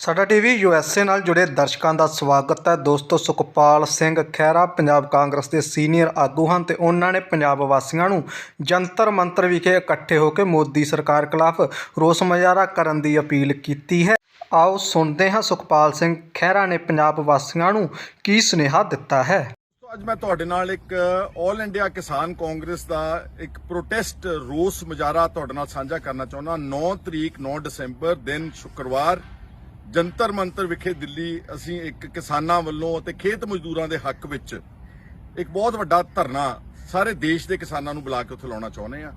ਸਾਡਾ TV USA ਨਾਲ ਜੁੜੇ ਦਰਸ਼ਕਾਂ ਦਾ ਸਵਾਗਤ ਹੈ। ਦੋਸਤੋ, ਸੁਖਪਾਲ ਸਿੰਘ ਖਹਿਰਾ ਪੰਜਾਬ ਕਾਂਗਰਸ ਦੇ ਸੀਨੀਅਰ ਆਗੂ ਹਨ ਤੇ ਉਹਨਾਂ ਨੇ ਪੰਜਾਬ ਵਾਸੀਆਂ ਨੂੰ ਜੰਤਰ ਮੰਤਰ ਵਿਖੇ ਇਕੱਠੇ ਹੋ ਕੇ ਮੋਦੀ ਸਰਕਾਰ ਖਿਲਾਫ ਰੋਸ ਮੁਜ਼ਾਹਰਾ ਕਰਨ ਦੀ ਅਪੀਲ ਕੀਤੀ ਹੈ। ਆਓ ਸੁਣਦੇ ਹਾਂ ਸੁਖਪਾਲ ਸਿੰਘ ਖਹਿਰਾ ਨੇ ਪੰਜਾਬ ਵਾਸੀਆਂ ਨੂੰ ਕੀ ਸੁਨੇਹਾ ਦਿੱਤਾ ਹੈ। ਅੱਜ ਮੈਂ ਤੁਹਾਡੇ ਨਾਲ ਇੱਕ ਆਲ ਇੰਡੀਆ ਕਿਸਾਨ ਕਾਂਗਰਸ ਦਾ ਇੱਕ ਪ੍ਰੋਟੈਸਟ ਰੋਸ ਮੁਜ਼ਾਹਰਾ ਤੁਹਾਡੇ ਨਾਲ ਸਾਂਝਾ ਕਰਨਾ ਚਾਹੁੰਦਾ। 9 ਦਸੰਬਰ ਦਿਨ ਸ਼ੁੱਕਰਵਾਰ ਜੰਤਰ ਮੰਤਰ ਵਿਖੇ ਦਿੱਲੀ ਅਸੀਂ ਇੱਕ ਕਿਸਾਨਾਂ ਵੱਲੋਂ ਅਤੇ ਖੇਤ ਮਜ਼ਦੂਰਾਂ ਦੇ ਹੱਕ ਵਿੱਚ ਇੱਕ ਬਹੁਤ ਵੱਡਾ ਧਰਨਾ ਸਾਰੇ ਦੇਸ਼ ਦੇ ਕਿਸਾਨਾਂ ਨੂੰ ਬੁਲਾ ਕੇ ਉੱਥੇ ਲਾਉਣਾ ਚਾਹੁੰਦੇ ਆ।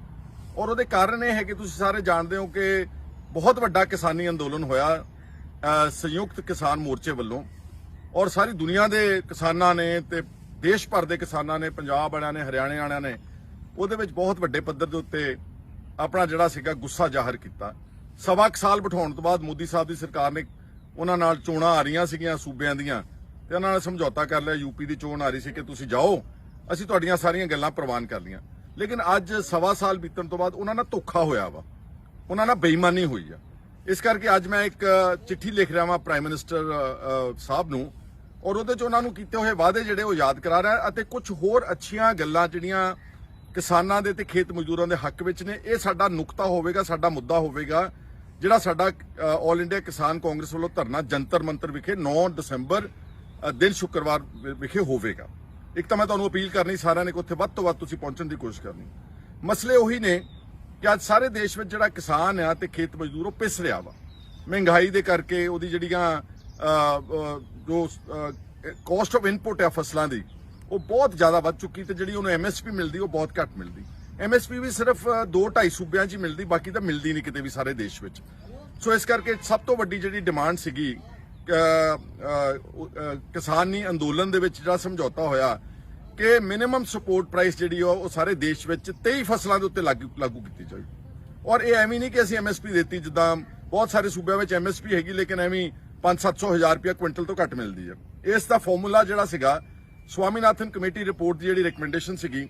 ਔਰ ਉਹਦੇ ਕਾਰਨ ਇਹ ਹੈ ਕਿ ਤੁਸੀਂ ਸਾਰੇ ਜਾਣਦੇ ਹੋ ਕਿ ਬਹੁਤ ਵੱਡਾ ਕਿਸਾਨੀ ਅੰਦੋਲਨ ਹੋਇਆ ਸੰਯੁਕਤ ਕਿਸਾਨ ਮੋਰਚੇ ਵੱਲੋਂ, ਔਰ ਸਾਰੀ ਦੁਨੀਆ ਦੇ ਕਿਸਾਨਾਂ ਨੇ ਤੇ ਦੇਸ਼ ਭਰ ਦੇ ਕਿਸਾਨਾਂ ਨੇ, ਪੰਜਾਬ ਵਾਲਿਆਂ ਨੇ, ਹਰਿਆਣੇ ਵਾਲਿਆਂ ਨੇ ਉਹਦੇ ਵਿੱਚ ਬਹੁਤ ਵੱਡੇ ਪੱਧਰ ਦੇ ਉੱਤੇ ਆਪਣਾ ਜਿਹੜਾ ਸੀਗਾ ਗੁੱਸਾ ਜ਼ਾਹਰ ਕੀਤਾ। ਸਵਾ ਕੁ ਸਾਲ ਬਿਠਾਉਣ ਤੋਂ ਬਾਅਦ ਮੋਦੀ ਸਾਹਿਬ ਦੀ ਸਰਕਾਰ ਨੇ ਉਹਨਾਂ ਨਾਲ ਚੋਣਾਂ ਆ ਰਹੀਆਂ ਸੀਗੀਆਂ ਸੂਬਿਆਂ ਦੀਆਂ ਤੇ ਉਹਨਾਂ ਨੇ ਸਮਝੌਤਾ ਕਰ ਲਿਆ। ਯੂਪੀ ਦੀ ਚੋਣ ਆ ਰਹੀ ਸੀ ਕਿ ਤੁਸੀਂ ਜਾਓ, ਅਸੀਂ ਤੁਹਾਡੀਆਂ ਸਾਰੀਆਂ ਗੱਲਾਂ ਪ੍ਰਵਾਨ ਕਰ ਲਈਆਂ। ਲੇਕਿਨ ਅੱਜ ਸਵਾ ਸਾਲ ਬੀਤਣ ਤੋਂ ਬਾਅਦ ਉਹਨਾਂ ਨਾਲ ਧੋਖਾ ਹੋਇਆ ਵਾ, ਉਹਨਾਂ ਨਾਲ ਬੇਈਮਾਨੀ ਹੋਈ ਆ। ਇਸ ਕਰਕੇ ਅੱਜ ਮੈਂ ਇੱਕ ਚਿੱਠੀ ਲਿਖ ਰਿਹਾ ਵਾਂ ਪ੍ਰਾਈਮ ਮਿਨਿਸਟਰ ਸਾਹਿਬ ਨੂੰ, ਔਰ ਉਹਦੇ 'ਚ ਉਹਨਾਂ ਨੂੰ ਕੀਤੇ ਹੋਏ ਵਾਅਦੇ ਜਿਹੜੇ ਉਹ ਯਾਦ ਕਰਾ ਰਿਹਾ ਅਤੇ ਕੁਝ ਹੋਰ ਅੱਛੀਆਂ ਗੱਲਾਂ ਜਿਹੜੀਆਂ ਕਿਸਾਨਾਂ ਦੇ ਤੇ ਖੇਤ ਮਜ਼ਦੂਰਾਂ ਦੇ ਹੱਕ ਵਿੱਚ ਨੇ। ਇਹ ਸਾਡਾ ਨੁਕਤਾ ਹੋਵੇਗਾ, ਸਾਡਾ ਮੁੱਦਾ ਹੋਵੇਗਾ ਜਿਹੜਾ ਸਾਡਾ ਆਲ ਇੰਡੀਆ ਕਿਸਾਨ ਕਾਂਗਰਸ ਵੱਲੋਂ ਧਰਨਾ ਜੰਤਰ ਮੰਤਰ ਵਿਖੇ 9 ਦਸੰਬਰ ਦਿਨ ਸ਼ੁੱਕਰਵਾਰ ਵਿਖੇ ਹੋਵੇਗਾ। ਇੱਕ ਤਾਂ ਮੈਂ ਤੁਹਾਨੂੰ ਅਪੀਲ ਕਰਨੀ ਸਾਰਿਆਂ ਨੇ ਕਿ ਉੱਥੇ ਵੱਧ ਤੋਂ ਵੱਧ ਤੁਸੀਂ ਪਹੁੰਚਣ ਦੀ ਕੋਸ਼ਿਸ਼ ਕਰਨੀ। ਮਸਲੇ ਉਹੀ ਨੇ ਕਿ ਅੱਜ ਸਾਰੇ ਦੇਸ਼ ਵਿੱਚ ਜਿਹੜਾ ਕਿਸਾਨ ਆ ਤੇ ਖੇਤ ਮਜ਼ਦੂਰ ਉਹ ਪਿਸ ਰਿਹਾ ਵਾ ਮਹਿੰਗਾਈ ਦੇ ਕਰਕੇ। ਉਹਦੀ ਜਿਹੜੀਆਂ ਜੋ ਕਾਸਟ ਆਫ ਇਨਪੁਟ ਆ ਫਸਲਾਂ ਦੀ ਉਹ ਬਹੁਤ ਜ਼ਿਆਦਾ ਵੱਧ ਚੁੱਕੀ ਤੇ ਜਿਹੜੀ ਉਹਨੂੰ ਐਮਐਸਪੀ ਮਿਲਦੀ ਉਹ ਬਹੁਤ ਘੱਟ ਮਿਲਦੀ। ਐਮਐਸਪੀ ਵੀ ਸਿਰਫ 2-2.5 ਸੂਬਿਆਂ 'ਚ ਹੀ ਮਿਲਦੀ, ਬਾਕੀ ਤਾਂ ਮਿਲਦੀ ਨਹੀਂ ਕਿਤੇ ਵੀ ਸਾਰੇ ਦੇਸ਼ ਵਿੱਚ। ਸੋ ਇਸ ਕਰਕੇ ਸਭ ਤੋਂ ਵੱਡੀ ਜਿਹੜੀ ਡਿਮਾਂਡ ਸੀਗੀ ਕਿਸਾਨੀ ਅੰਦੋਲਨ ਦੇ ਵਿੱਚ ਜਿਹੜਾ ਸਮਝੌਤਾ ਹੋਇਆ ਕਿ ਮਿਨੀਮਮ ਸਪੋਰਟ ਪ੍ਰਾਈਸ ਜਿਹੜੀ ਉਹ ਸਾਰੇ ਦੇਸ਼ ਵਿੱਚ 23 ਫਸਲਾਂ ਦੇ ਉੱਤੇ ਲਾਗੂ ਕੀਤੀ ਜਾਵੇ। ਔਰ ਇਹ ਐਵੇਂ ਨਹੀਂ ਕਿ ਅਸੀਂ ਐਮਐਸਪੀ ਦਿੱਤੀ, ਜਿੱਦਾਂ ਬਹੁਤ ਸਾਰੇ ਸੂਬਿਆਂ ਵਿੱਚ ਐਮਐਸਪੀ ਹੈਗੀ ਲੇਕਿਨ ਐਵੇਂ 500-700 ਹਜ਼ਾਰ ਰੁਪਇਆ ਕੁਇੰਟਲ ਤੋਂ ਘੱਟ ਮਿਲਦੀ ਹੈ। ਇਸ ਦਾ ਫਾਰਮੂਲਾ ਜਿਹੜਾ ਸੀਗਾ ਸਵਾਮੀਨਾਥਨ ਕਮੇਟੀ ਰਿਪੋਰਟ ਦੀ ਜਿਹੜੀ ਰਿਕਮੈਂਡੇਸ਼ਨ ਸੀਗੀ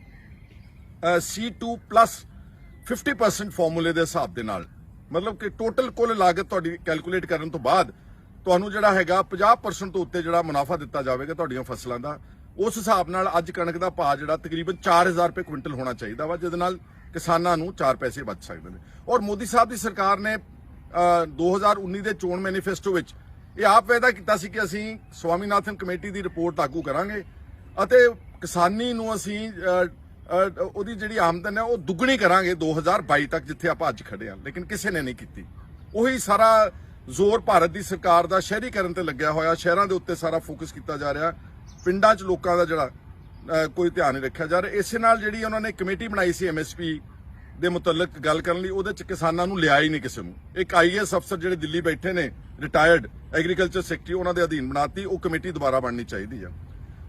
C2 ਪਲੱਸ 50% ਫਾਰਮੂਲੇ ਦੇ ਹਿਸਾਬ ਦੇ ਨਾਲ, ਮਤਲਬ ਕਿ ਟੋਟਲ ਕੁੱਲ ਲਾਗਤ ਤੁਹਾਡੀ ਕੈਲਕੂਲੇਟ ਕਰਨ ਤੋਂ ਬਾਅਦ ਤੁਹਾਨੂੰ ਜਿਹੜਾ ਹੈਗਾ 50% ਤੋਂ ਉੱਤੇ ਜਿਹੜਾ ਮੁਨਾਫਾ ਦਿੱਤਾ ਜਾਵੇਗਾ ਤੁਹਾਡੀਆਂ ਫਸਲਾਂ ਦਾ। ਉਸ ਹਿਸਾਬ ਨਾਲ ਅੱਜ ਕਣਕ ਦਾ ਭਾਅ ਜਿਹੜਾ ਤਕਰੀਬਨ 4000 ਰੁਪਏ ਕੁਇੰਟਲ ਹੋਣਾ ਚਾਹੀਦਾ ਵਾ, ਜਿਹਦੇ ਨਾਲ ਕਿਸਾਨਾਂ ਨੂੰ 4 ਪੈਸੇ ਬਚ ਸਕਦੇ ਨੇ। ਔਰ ਮੋਦੀ ਸਾਹਿਬ ਦੀ ਸਰਕਾਰ ਨੇ 2019 ਦੇ ਚੋਣ ਮੈਨੀਫੈਸਟੋ ਵਿੱਚ ਇਹ ਆਪ ਵਾਅਦਾ ਕੀਤਾ ਸੀ ਕਿ ਅਸੀਂ ਸਵਾਮੀਨਾਥਨ ਕਮੇਟੀ ਦੀ ਰਿਪੋਰਟ ਲਾਗੂ ਕਰਾਂਗੇ ਅਤੇ ਕਿਸਾਨੀ ਨੂੰ ਅਸੀਂ ਉਹਦੀ ਜਿਹੜੀ ਆਮਦਨ ਹੈ ਉਹ ਦੁੱਗਣੀ ਕਰਾਂਗੇ 2022 ਤੱਕ, ਜਿੱਥੇ ਆਪਾਂ ਅੱਜ ਖੜੇ ਹਾਂ। ਲੇਕਿਨ ਕਿਸੇ ਨੇ ਨਹੀਂ ਕੀਤੀ। ਉਹੀ ਸਾਰਾ ਜ਼ੋਰ ਭਾਰਤ ਦੀ ਸਰਕਾਰ ਦਾ ਸ਼ਹਿਰੀਕਰਨ ਤੇ ਲੱਗਿਆ ਹੋਇਆ, ਸ਼ਹਿਰਾਂ ਦੇ ਉੱਤੇ ਸਾਰਾ ਫੋਕਸ ਕੀਤਾ ਜਾ ਰਿਹਾ, ਪਿੰਡਾਂ 'ਚ ਲੋਕਾਂ ਦਾ ਜਿਹੜਾ ਕੋਈ ਧਿਆਨ ਨਹੀਂ ਰੱਖਿਆ ਜਾ ਰਿਹਾ। ਇਸੇ ਨਾਲ ਜਿਹੜੀ ਉਹਨਾਂ ਨੇ ਕਮੇਟੀ ਬਣਾਈ ਸੀ ਐਮਐਸਪੀ ਦੇ ਮੁਤਲਕ ਗੱਲ ਕਰਨ ਲਈ, ਉਹਦੇ 'ਚ ਕਿਸਾਨਾਂ ਨੂੰ ਲਿਆ ਹੀ ਨਹੀਂ ਕਿਸੇ ਨੂੰ। ਇੱਕ ਆਈਏਐਸ ਅਫਸਰ ਜਿਹੜੇ ਦਿੱਲੀ ਬੈਠੇ ਨੇ ਰਿਟਾਇਰਡ ਐਗਰੀਕਲਚਰ ਸੈਕਟਰੀ, ਉਹਨਾਂ ਦੇ ਅਧੀਨ ਬਣਾਤੀ। ਉਹ ਕਮੇਟੀ ਦੁਬਾਰਾ ਬਣਨੀ ਚਾਹੀਦੀ ਆ।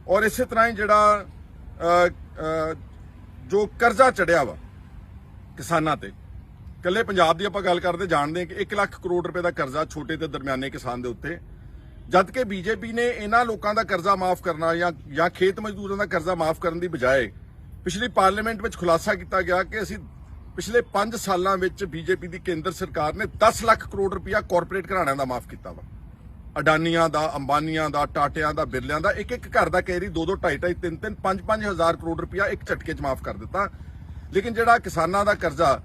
ਔਰ ਇਸੇ ਤਰ੍ਹਾਂ ਹੀ ਜਿਹੜਾ ਜੋ ਕਰਜ਼ਾ ਚੜਿਆ ਵਾ ਕਿਸਾਨਾਂ ਤੇ, ਇਕੱਲੇ ਪੰਜਾਬ ਦੀ ਆਪਾਂ ਗੱਲ ਕਰਦੇ ਜਾਣਦੇ ਹਾਂ ਕਿ 1 ਲੱਖ ਕਰੋੜ ਰੁਪਏ ਦਾ ਕਰਜ਼ਾ ਛੋਟੇ ਤੇ ਦਰਮਿਆਨੇ ਕਿਸਾਨ ਦੇ ਉੱਤੇ, ਜਦ ਕਿ ਬੀਜੇਪੀ ਨੇ ਇਹਨਾਂ ਲੋਕਾਂ ਦਾ ਕਰਜ਼ਾ ਮਾਫ ਕਰਨਾ ਜਾਂ ਖੇਤ ਮਜ਼ਦੂਰਾਂ ਦਾ ਕਰਜ਼ਾ ਮਾਫ ਕਰਨ ਦੀ ਬਜਾਏ ਪਿਛਲੀ ਪਾਰਲੀਮੈਂਟ ਵਿੱਚ ਖੁਲਾਸਾ ਕੀਤਾ ਗਿਆ ਕਿ ਅਸੀਂ ਪਿਛਲੇ 5 ਸਾਲਾਂ ਵਿੱਚ ਬੀਜੇਪੀ ਦੀ ਕੇਂਦਰ ਸਰਕਾਰ ਨੇ 10 ਲੱਖ ਕਰੋੜ ਰੁਪਇਆ ਕਾਰਪੋਰੇਟ ਘਰਾਣਿਆਂ ਦਾ ਮਾਫ ਕੀਤਾ ਵਾ। ਅਡਾਨੀਆਂ ਦਾ, ਅੰਬਾਨੀਆਂ ਦਾ, ਟਾਟਿਆਂ ਦਾ, ਬਿਰਲਿਆਂ ਦਾ, ਇੱਕ ਘਰ ਦਾ ਕਹਿ ਰਹੀ 2-2, 2.5-2, 3-3, 5-5 ਹਜ਼ਾਰ ਕਰੋੜ ਰੁਪਇਆ ਇੱਕ ਝਟਕੇ 'ਚ ਮਾਫ ਕਰ ਦਿੱਤਾ। ਲੇਕਿਨ ਜਿਹੜਾ ਕਿਸਾਨਾਂ ਦਾ ਕਰਜ਼ਾ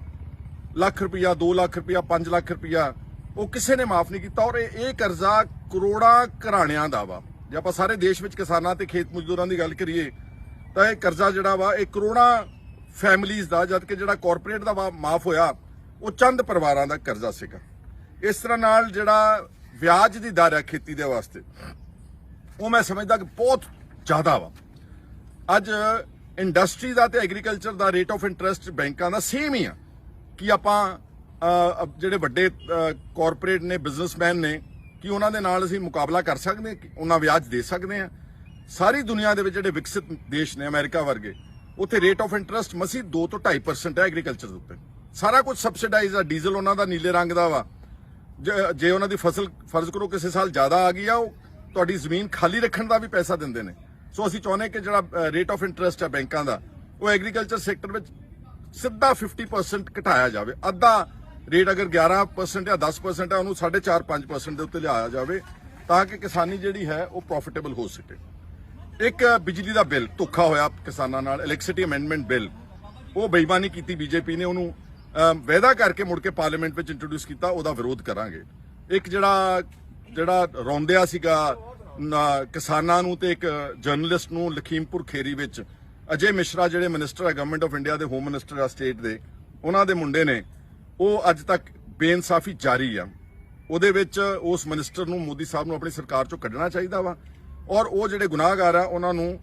ਲੱਖ ਰੁਪਇਆ, 2 ਲੱਖ ਰੁਪਇਆ, 5 ਲੱਖ ਰੁਪਇਆ, ਉਹ ਕਿਸੇ ਨੇ ਮਾਫ ਨਹੀਂ ਕੀਤਾ। ਔਰ ਇਹ ਕਰਜ਼ਾ ਕਰੋੜਾਂ ਘਰਾਣਿਆਂ ਦਾ ਵਾ। ਜੇ ਆਪਾਂ ਸਾਰੇ ਦੇਸ਼ ਵਿੱਚ ਕਿਸਾਨਾਂ ਤੇ ਖੇਤ ਮਜ਼ਦੂਰਾਂ ਦੀ ਗੱਲ ਕਰੀਏ ਤਾਂ ਇਹ ਕਰਜ਼ਾ ਜਿਹੜਾ ਵਾ ਇਹ ਕਰੋੜਾਂ ਫੈਮਲੀਜ਼ ਦਾ, ਜਦ ਕਿ ਜਿਹੜਾ ਕਾਰਪੋਰੇਟ ਦਾ ਮਾਫ ਹੋਇਆ ਉਹ ਚੰਦ ਪਰਿਵਾਰਾਂ ਦਾ ਕਰਜ਼ਾ ਸੀਗਾ। ਇਸ ਤਰ੍ਹਾਂ ਨਾਲ ਜਿਹੜਾ ਵਿਆਜ ਦੀ ਦਰ ਹੈ ਖੇਤੀ ਦੇ ਵਾਸਤੇ, ਉਹ ਮੈਂ ਸਮਝਦਾ ਕਿ ਬਹੁਤ ਜ਼ਿਆਦਾ ਵਾ। ਅੱਜ ਇੰਡਸਟਰੀ ਦਾ ਤੇ agriculture the rate of interest ਬੈਂਕਾਂ ਦਾ ਸੇਮ ਹੀ ਆ ਕਿ ਆਪਾਂ ਜਿਹੜੇ ਵੱਡੇ ਕਾਰਪੋਰੇਟ ਨੇ, ਬਿਜ਼ਨਸਮੈਨ ਨੇ, ਕਿ ਉਹਨਾਂ ਦੇ ਨਾਲ ਅਸੀਂ ਮੁਕਾਬਲਾ ਕਰ ਸਕਦੇ ਹਾਂ, ਉਹਨਾਂ ਵਿਆਜ ਦੇ ਸਕਦੇ ਹਾਂ। ਸਾਰੀ ਦੁਨੀਆ ਦੇ ਵਿੱਚ ਜਿਹੜੇ ਵਿਕਸਿਤ ਦੇਸ਼ ਨੇ ਅਮਰੀਕਾ ਵਰਗੇ, ਉੱਥੇ ਰੇਟ ਆਫ ਇੰਟਰਸਟ ਮਸੀ 2 ਤੋਂ 2.5% ਹੈ ਐਗਰੀਕਲਚਰ ਦੇ ਉੱਤੇ। ਸਾਰਾ ਕੁਝ ਸਬਸਿਡਾਈਜ਼ ਆ। ਡੀਜ਼ਲ ਉਹਨਾਂ ਦਾ ਨੀਲੇ ਰੰਗ ਦਾ ਵਾ। ਜੇ ਉਹਨਾਂ ਦੀ ਫਸਲ ਫਰਜ਼ ਕਰੋ ਕਿਸੇ ਸਾਲ ਜ਼ਿਆਦਾ ਆ ਗਈ ਆ, ਉਹ ਤੁਹਾਡੀ ਜ਼ਮੀਨ ਖਾਲੀ ਰੱਖਣ ਦਾ ਵੀ ਪੈਸਾ ਦਿੰਦੇ ਨੇ। ਸੋ ਅਸੀਂ ਚਾਹੁੰਦੇ ਕਿ ਜਿਹੜਾ ਰੇਟ ਆਫ ਇੰਟਰਸਟ ਹੈ ਬੈਂਕਾਂ ਦਾ, ਉਹ ਐਗਰੀਕਲਚਰ ਸੈਕਟਰ ਵਿੱਚ ਸਿੱਧਾ 50% ਘਟਾਇਆ ਜਾਵੇ। ਅੱਧਾ ਰੇਟ ਅਗਰ 11% ਜਾਂ 10% ਹੈ ਉਹਨੂੰ 4.5-5% ਦੇ ਉੱਤੇ ਲਿਆਇਆ ਜਾਵੇ ਤਾਂ ਕਿ ਕਿਸਾਨੀ ਜਿਹੜੀ ਹੈ ਉਹ ਪ੍ਰੋਫਿਟੇਬਲ ਹੋ ਸਕੇ। ਇੱਕ ਬਿਜਲੀ ਦਾ ਬਿੱਲ ਧੋਖਾ ਹੋਇਆ ਕਿਸਾਨਾਂ ਨਾਲ, ਇਲੈਕਟ੍ਰਿਸਿਟੀ ਅਮੈਂਡਮੈਂਟ ਬਿੱਲ, ਉਹ ਬੇਈਮਾਨੀ ਕੀਤੀ ਬੀਜੇਪੀ ਨੇ, ਉਹਨੂੰ ਵਾਅਦਾ ਕਰਕੇ ਮੁੜ ਕੇ ਪਾਰਲੀਮੈਂਟ ਵਿੱਚ ਇੰਟਰੋਡਿਊਸ ਕੀਤਾ, ਉਹਦਾ ਵਿਰੋਧ ਕਰਾਂਗੇ। ਇੱਕ ਜਿਹੜਾ ਰੌਂਦਿਆ ਸੀਗਾ ਕਿਸਾਨਾਂ ਨੂੰ ਤੇ ਇੱਕ ਜਰਨਲਿਸਟ ਨੂੰ ਲਖੀਮਪੁਰ ਖੇਰੀ ਵਿੱਚ ਅਜੇ ਮਿਸ਼ਰਾ ਜਿਹੜੇ ਮਿਨਿਸਟਰ ਹੈ ਗਵਰਨਮੈਂਟ ਆਫ ਇੰਡੀਆ ਦੇ, ਹੋਮ ਮਿਨਿਸਟਰ ਆ ਸਟੇਟ ਦੇ, ਉਹਨਾਂ ਦੇ ਮੁੰਡੇ ਨੇ, ਉਹ ਅੱਜ ਤੱਕ ਬੇਇਨਸਾਫੀ ਜਾਰੀ ਆ। ਉਹਦੇ ਵਿੱਚ ਉਸ ਮਿਨਿਸਟਰ ਨੂੰ ਮੋਦੀ ਸਾਹਿਬ ਨੂੰ ਆਪਣੀ ਸਰਕਾਰ ਚੋਂ ਕੱਢਣਾ ਚਾਹੀਦਾ ਵਾ ਔਰ ਉਹ ਜਿਹੜੇ ਗੁਨਾਹਗਾਰ ਆ ਉਹਨਾਂ ਨੂੰ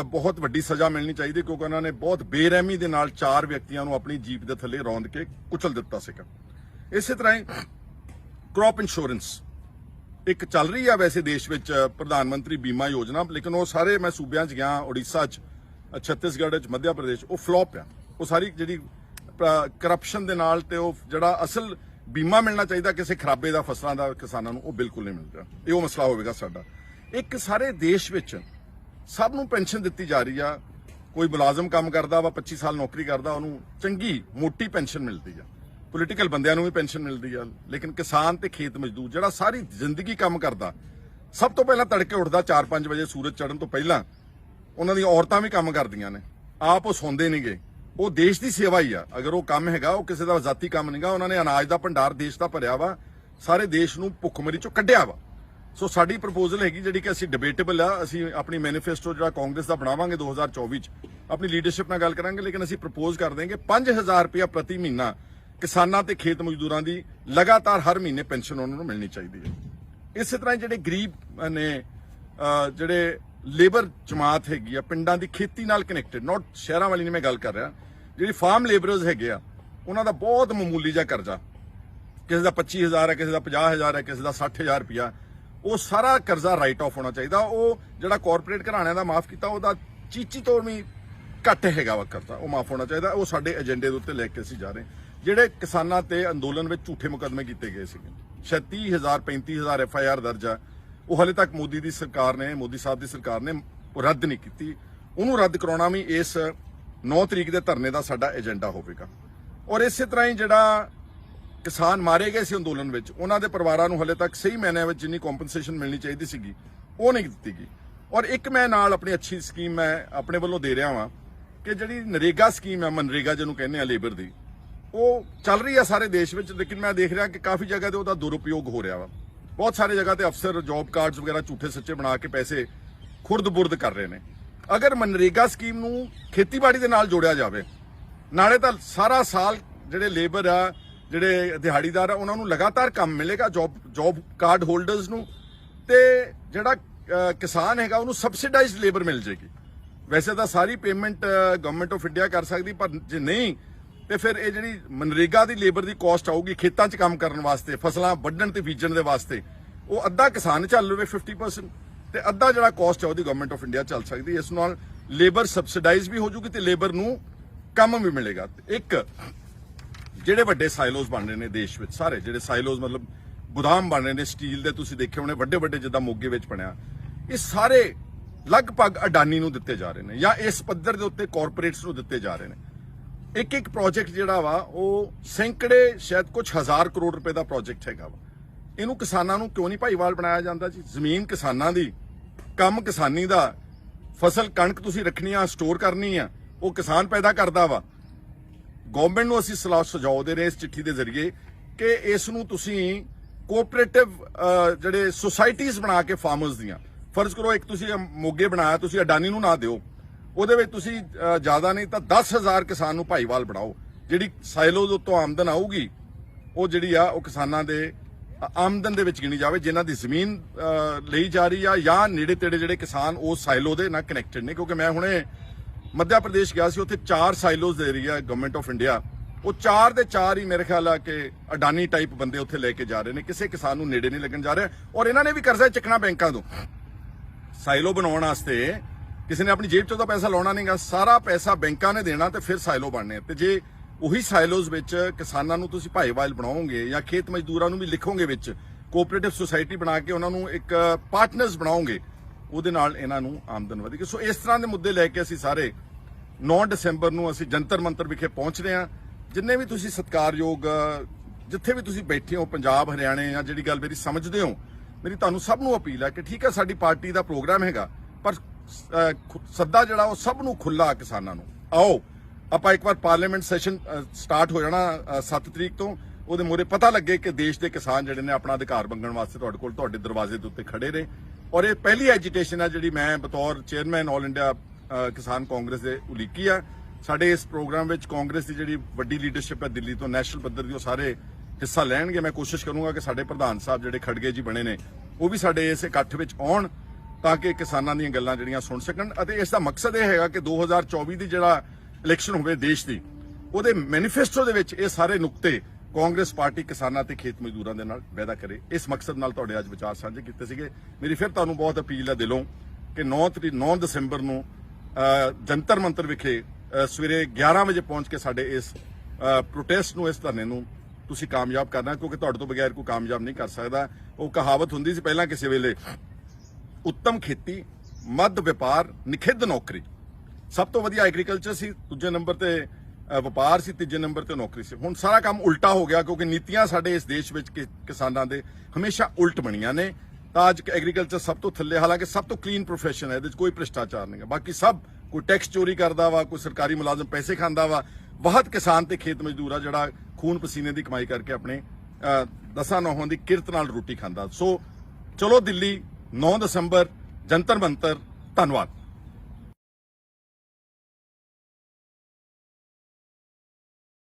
ਬਹੁਤ ਵੱਡੀ ਸਜ਼ਾ ਮਿਲਣੀ ਚਾਹੀਦੀ ਕਿਉਂਕਿ ਉਹਨਾਂ ਨੇ ਬਹੁਤ ਬੇਰਹਿਮੀ ਦੇ ਨਾਲ 4 ਵਿਅਕਤੀਆਂ ਨੂੰ ਆਪਣੀ ਜੀਪ ਦੇ ਥੱਲੇ ਰੌਂਦ ਕੇ ਕੁਚਲ ਦਿੱਤਾ ਸੀਗਾ। ਇਸੇ ਤਰ੍ਹਾਂ ਹੀ ਕ੍ਰੌਪ ਇੰਸ਼ੋਰੈਂਸ ਇੱਕ ਚੱਲ ਰਹੀ ਆ ਵੈਸੇ ਦੇਸ਼ ਵਿੱਚ, ਪ੍ਰਧਾਨ ਮੰਤਰੀ ਬੀਮਾ ਯੋਜਨਾ, ਲੇਕਿਨ ਉਹ ਸਾਰੇ ਮੈਂ ਸੂਬਿਆਂ 'ਚ ਗਿਆ, ਉੜੀਸਾ 'ਚ, ਛੱਤੀਸਗੜ੍ਹ 'ਚ, ਮੱਧ ਪ੍ਰਦੇਸ਼, ਉਹ ਫਲॉप ਆ। ਉਹ ਸਾਰੀ ਜਿਹੜੀ ਕਰਪਸ਼ਨ ਦੇ ਨਾਲ ਤੇ ਉਹ ਜਿਹੜਾ ਅਸਲ ਬੀਮਾ ਮਿਲਣਾ ਚਾਹੀਦਾ ਕਿਸੇ ਖਰਾਬੇ ਦਾ ਫਸਲਾਂ ਦਾ ਕਿਸਾਨਾਂ ਨੂੰ, ਉਹ ਬਿਲਕੁਲ ਨਹੀਂ ਮਿਲ ਰਿਹਾ। ਇਹ ਉਹ ਮਸਲਾ ਹੋਵੇਗਾ ਸਾਡਾ। ਇੱਕ ਸਾਰੇ ਦੇਸ਼ ਵਿੱਚ ਸਭ ਨੂੰ ਪੈਨਸ਼ਨ ਦਿੱਤੀ ਜਾ ਰਹੀ ਆ। ਕੋਈ ਮੁਲਾਜ਼ਮ ਕੰਮ ਕਰਦਾ ਵਾ, 25 ਸਾਲ ਨੌਕਰੀ ਕਰਦਾ, ਉਹਨੂੰ ਚੰਗੀ ਮੋਟੀ ਪੈਨਸ਼ਨ ਮਿਲਦੀ ਆ। ਪੋਲੀਟੀਕਲ ਬੰਦਿਆਂ ਨੂੰ ਵੀ ਪੈਨਸ਼ਨ ਮਿਲਦੀ ਆ, ਲੇਕਿਨ ਕਿਸਾਨ ਤੇ ਖੇਤ ਮਜ਼ਦੂਰ ਜਿਹੜਾ ਸਾਰੀ ਜ਼ਿੰਦਗੀ ਕੰਮ ਕਰਦਾ, ਸਭ ਤੋਂ ਪਹਿਲਾਂ ਤੜਕੇ ਉੱਠਦਾ 4-5 ਵਜੇ ਸੂਰਜ ਚੜ੍ਹਨ ਤੋਂ ਪਹਿਲਾਂ, ਉਹਨਾਂ ਦੀਆਂ ਔਰਤਾਂ ਵੀ ਕੰਮ ਕਰਦੀਆਂ ਨੇ, ਆਪ ਉਹ ਸੌਂਦੇ ਨਹੀਂਗੇ, ਉਹ ਦੇਸ਼ ਦੀ ਸੇਵਾ ਹੀ ਆ। ਅਗਰ ਉਹ ਕੰਮ ਹੈਗਾ, ਉਹ ਕਿਸੇ ਦਾ ਜ਼ਾਤੀ ਕੰਮ ਨਹੀਂਗਾ। ਉਹਨਾਂ ਨੇ ਅਨਾਜ ਦਾ ਭੰਡਾਰ ਦੇਸ਼ ਦਾ ਭਰਿਆ ਵਾ, ਸਾਰੇ ਦੇਸ਼ ਨੂੰ ਭੁੱਖਮਰੀ ਚੋਂ ਕੱਢਿਆ ਵਾ। ਸੋ ਸਾਡੀ ਪ੍ਰਪੋਜ਼ਲ ਹੈਗੀ ਜਿਹੜੀ ਕਿ ਅਸੀਂ ਡਿਬੇਟੇਬਲ ਆ, ਅਸੀਂ ਆਪਣੀ ਮੈਨੀਫੈਸਟੋ ਜਿਹੜਾ ਕਾਂਗਰਸ ਦਾ ਬਣਾਵਾਂਗੇ 2024 ਚ, ਆਪਣੀ ਲੀਡਰਸ਼ਿਪ ਨਾਲ ਗੱਲ ਕਰਾਂਗੇ, ਲੇਕਿਨ ਅਸੀਂ ਪ੍ਰਪੋਜ਼ ਕਰ ਦੇਂਗੇ 5000 ਰੁਪਇਆ ਪ੍ਰਤੀ ਮਹੀਨਾ ਕਿਸਾਨਾਂ ਤੇ ਖੇਤ ਮਜ਼ਦੂਰਾਂ ਦੀ ਲਗਾਤਾਰ ਹਰ ਮਹੀਨੇ ਪੈਨਸ਼ਨ ਉਹਨਾਂ ਨੂੰ ਮਿਲਣੀ ਚਾਹੀਦੀ ਹੈ। ਇਸੇ ਤਰ੍ਹਾਂ ਜਿਹੜੇ ਗਰੀਬ ਨੇ, ਜਿਹੜੇ ਲੇਬਰ ਜਮਾਤ ਹੈਗੀ ਆ ਪਿੰਡਾਂ ਦੀ ਖੇਤੀ ਨਾਲ ਕਨੈਕਟਡ, ਨਾਟ ਸ਼ਹਿਰਾਂ ਵਾਲੀ ਨਹੀਂ ਮੈਂ ਗੱਲ ਕਰ ਰਿਹਾ, ਜਿਹੜੀ ਫਾਰਮ ਲੇਬਰਰਸ ਹੈਗੇ ਆ, ਉਹਨਾਂ ਦਾ ਬਹੁਤ ਮਾਮੂਲੀ ਜਿਹਾ ਕਰਜ਼ਾ, ਕਿਸੇ ਦਾ 25000 ਹੈ, ਕਿਸੇ ਦਾ 50000 ਹੈ, ਕਿਸੇ ਦਾ 60000 ਰੁਪਇਆ, ਉਹ ਸਾਰਾ ਕਰਜ਼ਾ ਰਾਈਟ ਆਫ ਹੋਣਾ ਚਾਹੀਦਾ। ਉਹ ਜਿਹੜਾ ਕਾਰਪੋਰੇਟ ਘਰਾਣਿਆਂ ਦਾ ਮਾਫ ਕੀਤਾ, ਉਹਦਾ ਚੀਚੀ ਤੋਂ ਵੀ ਘੱਟ ਹੈਗਾ ਵਾ ਕਰਜ਼ਾ, ਉਹ ਮਾਫ ਹੋਣਾ ਚਾਹੀਦਾ। ਉਹ ਸਾਡੇ ਏਜੰਡੇ ਦੇ ਉੱਤੇ ਲੈ ਕੇ ਅਸੀਂ ਜਾ ਰਹੇ। ਜਿਹੜੇ ਕਿਸਾਨਾਂ ਤੇ ਅੰਦੋਲਨ ਵਿੱਚ ਝੂਠੇ ਮੁਕੱਦਮੇ ਕੀਤੇ ਗਏ ਸੀਗੇ, 36000 35000 FIR ਦਰਜ ਆ, ਉਹ ਹਾਲੇ ਤੱਕ ਮੋਦੀ ਦੀ ਸਰਕਾਰ ਨੇ, ਮੋਦੀ ਸਾਹਿਬ ਦੀ ਸਰਕਾਰ ਨੇ ਉਹ ਰੱਦ ਨਹੀਂ ਕੀਤੀ। ਉਹਨੂੰ ਰੱਦ ਕਰਾਉਣਾ ਵੀ ਇਸ 9 ਤਰੀਕ ਦੇ ਧਰਨੇ ਦਾ ਸਾਡਾ ਏਜੰਡਾ ਹੋਵੇਗਾ। ਔਰ ਇਸੇ ਤਰ੍ਹਾਂ ਹੀ ਜਿਹੜਾ ਕਿਸਾਨ ਮਾਰੇ ਗਏ ਸੀ ਅੰਦੋਲਨ ਵਿੱਚ, ਉਹਨਾਂ ਦੇ ਪਰਿਵਾਰਾਂ ਨੂੰ ਹਾਲੇ ਤੱਕ ਸਹੀ ਮਾਇਨਿਆਂ ਵਿੱਚ ਜਿੰਨੀ ਕੰਪਨਸੇਸ਼ਨ ਮਿਲਣੀ ਚਾਹੀਦੀ ਸੀਗੀ, ਉਹ ਨਹੀਂ ਦਿੱਤੀ ਗਈ। ਔਰ ਇੱਕ ਮੈਂ ਨਾਲ ਆਪਣੀ ਅੱਛੀ ਸਕੀਮ ਮੈਂ ਆਪਣੇ ਵੱਲੋਂ ਦੇ ਰਿਹਾ ਵਾਂ ਕਿ ਜਿਹੜੀ ਨਰੇਗਾ ਸਕੀਮ ਹੈ, ਮਨਰੇਗਾ ਜਿਹਨੂੰ ਕਹਿੰਦੇ ਆ ਲੇਬਰ ਦੀ, ਉਹ ਚੱਲ ਰਹੀ ਆ ਸਾਰੇ ਦੇਸ਼ ਵਿੱਚ, ਲੇਕਿਨ ਮੈਂ ਦੇਖ ਰਿਹਾ ਕਿ ਕਾਫੀ ਜਗ੍ਹਾ ਤੇ ਉਹਦਾ ਦੁਰਉਪਯੋਗ ਹੋ ਰਿਹਾ ਵਾ। ਬਹੁਤ ਸਾਰੇ ਜਗ੍ਹਾ ਤੇ ਅਫਸਰ ਜੌਬ ਕਾਰਡਸ ਵਗੈਰਾ ਝੂਠੇ ਸੱਚੇ ਬਣਾ ਕੇ ਪੈਸੇ ਖੁਰਦ-ਬੁਰਦ ਕਰ ਰਹੇ ਨੇ। ਅਗਰ ਮਨਰੇਗਾ ਸਕੀਮ ਨੂੰ ਖੇਤੀਬਾੜੀ ਦੇ ਨਾਲ ਜੋੜਿਆ ਜਾਵੇ, ਨਾਲੇ ਤਾਂ ਸਾਰਾ ਸਾਲ ਜਿਹੜੇ ਲੇਬਰ ਆ, ਜਿਹੜੇ ਦਿਹਾੜੀਦਾਰ ਆ, ਉਹਨਾਂ ਨੂੰ ਲਗਾਤਾਰ ਕੰਮ ਮਿਲੇਗਾ, ਜੌਬ ਕਾਰਡ ਹੋਲਡਰਸ ਨੂੰ, ਤੇ ਜਿਹੜਾ ਕਿਸਾਨ ਹੈਗਾ ਉਹਨੂੰ ਸਬਸਿਡਾਈਜ਼ਡ ਲੇਬਰ ਮਿਲ ਜੇਗੀ। ਵੈਸੇ ਤਾਂ ਸਾਰੀ ਪੇਮੈਂਟ ਗਵਰਨਮੈਂਟ ਆਫ ਇੰਡੀਆ ਕਰ ਸਕਦੀ, ਪਰ ਜੇ ਨਹੀਂ ਤੇ ਫਿਰ ਇਹ ਜਿਹੜੀ ਮਨਰੇਗਾ ਦੀ ਲੇਬਰ ਦੀ ਕਾਸਟ ਆਊਗੀ ਖੇਤਾਂ 'ਚ ਕੰਮ ਕਰਨ ਵਾਸਤੇ, ਫਸਲਾਂ ਵੱਢਣ ਤੇ ਬੀਜਣ ਦੇ ਵਾਸਤੇ, ਉਹ ਅੱਧਾ ਕਿਸਾਨ ਚੱਲ ਲਵੇ 50%, ਤੇ ਅੱਧਾ ਜਿਹੜਾ ਕਾਸਟ ਆ ਉਹਦੀ ਗਵਰਨਮੈਂਟ ਆਫ ਇੰਡੀਆ ਚੱਲ ਸਕਦੀ। ਇਸ ਨਾਲ ਲੇਬਰ ਸਬਸਿਡਾਈਜ਼ ਵੀ ਹੋ ਜੂਗੀ ਤੇ ਲੇਬਰ ਨੂੰ ਕੰਮ ਵੀ ਮਿਲੇਗਾ। ਇੱਕ ਜਿਹੜੇ ਵੱਡੇ ਸਾਈਲੋਜ਼ ਬਣ ਰਹੇ ਨੇ ਦੇਸ਼ ਵਿੱਚ, ਸਾਰੇ ਜਿਹੜੇ ਸਾਈਲੋਜ਼ ਮਤਲਬ ਗੋਦਾਮ ਬਣ ਰਹੇ ਨੇ ਸਟੀਲ ਦੇ, ਤੁਸੀਂ ਦੇਖੇ ਹੋਣੇ ਵੱਡੇ ਵੱਡੇ ਜਿੱਦਾਂ ਮੋਗੇ ਵਿੱਚ ਬਣਿਆ, ਇਹ ਸਾਰੇ ਲਗਭਗ ਅਡਾਨੀ ਨੂੰ ਦਿੱਤੇ ਜਾ ਰਹੇ ਨੇ ਜਾਂ ਇਸ ਪੱਧਰ ਦੇ ਉੱਤੇ ਕਾਰਪੋਰੇਟਸ ਨੂੰ ਦਿੱਤੇ ਜਾ ਰਹੇ ਨੇ। ਇੱਕ ਪ੍ਰੋਜੈਕਟ ਜਿਹੜਾ ਵਾ ਉਹ ਸੈਂਕੜੇ, ਸ਼ਾਇਦ ਕੁਝ ਹਜ਼ਾਰ ਕਰੋੜ ਰੁਪਏ ਦਾ ਪ੍ਰੋਜੈਕਟ ਹੈਗਾ ਵਾ। ਇਹਨੂੰ ਕਿਸਾਨਾਂ ਨੂੰ ਕਿਉਂ ਨਹੀਂ ਭਾਈਵਾਲ ਬਣਾਇਆ ਜਾਂਦਾ ਜੀ? ਜ਼ਮੀਨ ਕਿਸਾਨਾਂ ਦੀ, ਕੰਮ ਕਿਸਾਨੀ ਦਾ, ਫਸਲ ਕਣਕ ਤੁਸੀਂ ਰੱਖਣੀ ਆ, ਸਟੋਰ ਕਰਨੀ ਆ, ਉਹ ਕਿਸਾਨ ਪੈਦਾ ਕਰਦਾ ਵਾ। ਗਵਰਨਮੈਂਟ ਨੂੰ ਅਸੀਂ ਸਲਾਹ ਸੁਝਾਅ ਦੇ ਰਹੇ ਇਸ ਚਿੱਠੀ ਦੇ ਜ਼ਰੀਏ ਕਿ ਇਸ ਨੂੰ ਤੁਸੀਂ ਕੋਆਪਰੇਟਿਵ ਜਿਹੜੇ ਸੁਸਾਇਟੀਜ਼ ਬਣਾ ਕੇ ਫਾਰਮਰਸ ਦੀਆਂ, ਫਰਜ਼ ਕਰੋ ਇੱਕ ਤੁਸੀਂ ਮੋਗੇ ਬਣਾਇਆ, ਤੁਸੀਂ ਅਡਾਨੀ ਨੂੰ ਨਾ ਦਿਓ, ਉਹਦੇ ਵਿੱਚ ਤੁਸੀਂ ਜ਼ਿਆਦਾ ਨਹੀਂ ਤਾਂ 10000 ਕਿਸਾਨ ਨੂੰ ਭਾਈਵਾਲ ਬਣਾਓ। ਜਿਹੜੀ ਸਾਈਲੋਜ਼ ਉੱਤੋਂ ਆਮਦਨ ਆਊਗੀ ਉਹ ਜਿਹੜੀ ਆ ਉਹ ਕਿਸਾਨਾਂ ਦੇ ਆਮਦਨ ਦੇ ਵਿੱਚ ਗਿਣੀ ਜਾਵੇ, ਜਿਨ੍ਹਾਂ ਦੀ ਜ਼ਮੀਨ ਲਈ ਜਾ ਰਹੀ ਆ ਜਾਂ ਨੇੜੇ ਤੇੜੇ ਜਿਹੜੇ ਕਿਸਾਨ ਉਸ ਸਾਈਲੋ ਦੇ ਨਾਲ ਕਨੈਕਟਡ ਨੇ। ਕਿਉਂਕਿ ਮੈਂ ਹੁਣੇ ਮੱਧ ਪ੍ਰਦੇਸ਼ ਗਿਆ ਸੀ, ਉੱਥੇ 4 ਸਾਈਲੋਜ਼ ਦੇ ਰਹੀ ਆ ਗਵਰਨਮੈਂਟ ਆਫ ਇੰਡੀਆ, ਉਹ 4 ਦੇ 4 ਹੀ ਮੇਰੇ ਖਿਆਲ ਆ ਕਿ ਅਡਾਨੀ ਟਾਈਪ ਬੰਦੇ ਉੱਥੇ ਲੈ ਕੇ ਜਾ ਰਹੇ ਨੇ, ਕਿਸੇ ਕਿਸਾਨ ਨੂੰ ਨੇੜੇ ਨਹੀਂ ਲੱਗਣ ਜਾ ਰਿਹਾ। ਔਰ ਇਹਨਾਂ ਨੇ ਵੀ ਕਰਜ਼ਾ ਚੱਕਣਾ ਬੈਂਕਾਂ ਤੋਂ ਸਾਈਲੋ ਬਣਾਉਣ ਵਾਸਤੇ, ਕਿਸੇ ਨੇ ਆਪਣੀ ਜੇਬ ਚੋਂ ਤਾਂ ਪੈਸਾ ਲਾਉਣਾ ਨਹੀਂਗਾ, ਸਾਰਾ ਪੈਸਾ ਬੈਂਕਾਂ ਨੇ ਦੇਣਾ ਤੇ ਫਿਰ ਸਾਈਲੋ ਬਣਨੇ। ਤੇ ਜੇ ਉਹੀ ਸਾਈਲੋਜ਼ ਵਿੱਚ ਕਿਸਾਨਾਂ ਨੂੰ ਤੁਸੀਂ ਭਾਈਵਾਲ ਬਣਾਓਗੇ ਜਾਂ ਖੇਤ ਮਜ਼ਦੂਰਾਂ ਨੂੰ ਵੀ ਲਿਖੋਗੇ ਵਿੱਚ, ਕੋਆਪਰੇਟਿਵ ਸੁਸਾਇਟੀ ਬਣਾ ਕੇ ਉਹਨਾਂ ਨੂੰ ਇੱਕ ਪਾਰਟਨਰਸ ਬਣਾਓਗੇ, ਉਹਦੇ ਨਾਲ ਇਹਨਾਂ ਨੂੰ ਆਮਦਨ ਵਧੇਗੀ। ਸੋ ਇਸ ਤਰ੍ਹਾਂ ਦੇ ਮੁੱਦੇ ਲੈ ਕੇ ਅਸੀਂ ਸਾਰੇ 9 ਦਸੰਬਰ ਨੂੰ ਅਸੀਂ ਜੰਤਰ ਮੰਤਰ ਵਿਖੇ ਪਹੁੰਚ ਰਹੇ ਹਾਂ। ਜਿੰਨੇ ਵੀ ਤੁਸੀਂ ਸਤਿਕਾਰਯੋਗ ਜਿੱਥੇ ਵੀ ਤੁਸੀਂ ਬੈਠੇ ਹੋ ਪੰਜਾਬ ਹਰਿਆਣੇ ਜਾਂ ਜਿਹੜੀ ਗੱਲ ਮੇਰੀ ਸਮਝਦੇ ਹੋ, ਮੇਰੀ ਤੁਹਾਨੂੰ ਸਭ ਨੂੰ ਅਪੀਲ ਹੈ ਕਿ ਠੀਕ ਹੈ ਸਾਡੀ ਪਾਰਟੀ ਦਾ ਪ੍ਰੋਗਰਾਮ ਹੈਗਾ, ਪਰ ਸੱਦਾ ਜਿਹੜਾ ਉਹ ਸਭ ਨੂੰ ਖੁੱਲਾ ਕਿਸਾਨਾਂ ਨੂੰ। ਆਓ ਆਪਾਂ ਇੱਕ ਵਾਰ ਪਾਰਲੀਮੈਂਟ ਸੈਸ਼ਨ ਸਟਾਰਟ ਹੋ ਜਾਣਾ 7 ਤਰੀਕ ਤੋਂ, ਉਹਦੇ ਮੂਹਰੇ ਪਤਾ ਲੱਗੇ ਕਿ ਦੇਸ਼ ਦੇ ਕਿਸਾਨ ਜਿਹੜੇ ਨੇ ਆਪਣਾ ਅਧਿਕਾਰ ਮੰਗਣ ਵਾਸਤੇ ਤੁਹਾਡੇ ਕੋਲ ਤੁਹਾਡੇ ਦਰਵਾਜ਼ੇ ਦੇ ਉੱਤੇ ਖੜੇ ਨੇ। ਔਰ ਇਹ ਪਹਿਲੀ ਐਜੀਟੇਸ਼ਨ ਹੈ ਜਿਹੜੀ ਮੈਂ ਬਤੌਰ ਚੇਅਰਮੈਨ ਆਲ ਇੰਡੀਆ ਕਿਸਾਨ ਕਾਂਗਰਸ ਦੇ ਉਲੀਕੀ ਆ। ਸਾਡੇ ਇਸ ਪ੍ਰੋਗਰਾਮ ਵਿੱਚ ਕਾਂਗਰਸ ਦੀ ਜਿਹੜੀ ਵੱਡੀ ਲੀਡਰਸ਼ਿਪ ਹੈ ਦਿੱਲੀ ਤੋਂ ਨੈਸ਼ਨਲ ਪੱਧਰ ਦੀ, ਉਹ ਸਾਰੇ ਹਿੱਸਾ ਲੈਣਗੇ। ਮੈਂ ਕੋਸ਼ਿਸ਼ ਕਰੂੰਗਾ ਕਿ ਸਾਡੇ ਪ੍ਰਧਾਨ ਸਾਹਿਬ ਜਿਹੜੇ ਖੜਗੇ ਜੀ ਬਣੇ ਨੇ ਉਹ ਵੀ ਸਾਡੇ ਇਸ ਇਕੱਠ ਵਿੱਚ ਆਉਣ ਤਾਂ ਕਿ ਕਿਸਾਨਾਂ ਦੀਆਂ ਗੱਲਾਂ ਜਿਹੜੀਆਂ ਸੁਣ ਸਕਣ। ਅਤੇ ਇਸ ਦਾ ਮਕਸਦ ਇਹ ਹੈਗਾ ਕਿ 2024 ਦੀ ਜਿਹੜਾ ਇਲੈਕਸ਼ਨ ਹੋਵੇ ਦੇਸ਼ ਦੀ, ਉਹਦੇ ਮੈਨੀਫੈਸਟੋ ਦੇ ਵਿੱਚ ਇਹ ਸਾਰੇ ਨੁਕਤੇ ਕਾਂਗਰਸ ਪਾਰਟੀ ਕਿਸਾਨਾਂ ਤੇ ਖੇਤ ਮਜ਼ਦੂਰਾਂ ਦੇ ਨਾਲ ਵਾਅਦਾ ਕਰੇ। ਇਸ ਮਕਸਦ ਨਾਲ ਤੁਹਾਡੇ ਅੱਜ ਵਿਚਾਰ ਸਾਂਝੇ ਕੀਤੇ ਸੀਗੇ। ਮੇਰੀ ਫਿਰ ਤੁਹਾਨੂੰ ਬਹੁਤ ਅਪੀਲ ਹੈ ਦਿਲੋਂ ਕਿ 9 ਦਸੰਬਰ ਨੂੰ ਜੰਤਰ ਮੰਤਰ ਵਿਖੇ ਸਵੇਰੇ 11 ਵਜੇ ਪਹੁੰਚ ਕੇ ਸਾਡੇ ਇਸ ਪ੍ਰੋਟੈਸਟ ਨੂੰ, ਇਸ ਧਰਨੇ ਨੂੰ ਤੁਸੀਂ ਕਾਮਯਾਬ ਕਰਨਾ, ਕਿਉਂਕਿ ਤੁਹਾਡੇ ਤੋਂ ਬਗੈਰ ਕੋਈ ਕਾਮਯਾਬ ਨਹੀਂ ਕਰ ਸਕਦਾ। ਉਹ ਕਹਾਵਤ ਹੁੰਦੀ ਸੀ ਪਹਿਲਾਂ ਕਿਸੇ ਵੇਲੇ, ਉੱਤਮ ਖੇਤੀ, ਮੱਧ ਵਪਾਰ, ਨਿਖਿੱਧ ਨੌਕਰੀ। ਸਭ ਤੋਂ ਵਧੀਆ ਐਗਰੀਕਲਚਰ ਸੀ, ਦੂਜੇ ਨੰਬਰ ਤੇ ਵਪਾਰ ਸੀ, ਤੀਜੇ ਨੰਬਰ ਤੇ ਨੌਕਰੀ ਸੀ। ਹੁਣ ਸਾਰਾ ਕੰਮ ਉਲਟਾ ਹੋ ਗਿਆ ਕਿਉਂਕਿ ਨੀਤੀਆਂ ਸਾਡੇ ਇਸ ਦੇਸ਼ ਵਿੱਚ ਕਿਸਾਨਾਂ ਦੇ ਹਮੇਸ਼ਾ ਉਲਟ ਬਣੀਆਂ ਨੇ। ਤਾਂ ਅੱਜ ਐਗਰੀਕਲਚਰ ਸਭ ਤੋਂ ਥੱਲੇ, ਹਾਲਾਂਕਿ ਸਭ ਤੋਂ ਕਲੀਨ ਪ੍ਰੋਫੈਸ਼ਨ ਹੈ, ਇਹਦੇ 'ਚ ਕੋਈ ਭ੍ਰਿਸ਼ਟਾਚਾਰ ਨਹੀਂ ਹੈ। ਬਾਕੀ ਸਭ ਕੋਈ ਟੈਕਸ ਚੋਰੀ ਕਰਦਾ ਵਾ, ਕੋਈ ਸਰਕਾਰੀ ਮੁਲਾਜ਼ਮ ਪੈਸੇ ਖਾਂਦਾ ਵਾ। ਬਹੁਤ ਕਿਸਾਨ ਤੇ ਖੇਤ ਮਜ਼ਦੂਰ ਆ ਜਿਹੜਾ ਖੂਨ ਪਸੀਨੇ ਦੀ ਕਮਾਈ ਕਰਕੇ ਆਪਣੇ 10 ਦੀ ਕਿਰਤ ਨਾਲ ਰੋਟੀ ਖਾਂਦਾ। ਸੋ ਚਲੋ ਦਿੱਲੀ 9 ਦਸੰਬਰ ਜੰਤਰ ਮੰਤਰ। ਧੰਨਵਾਦ।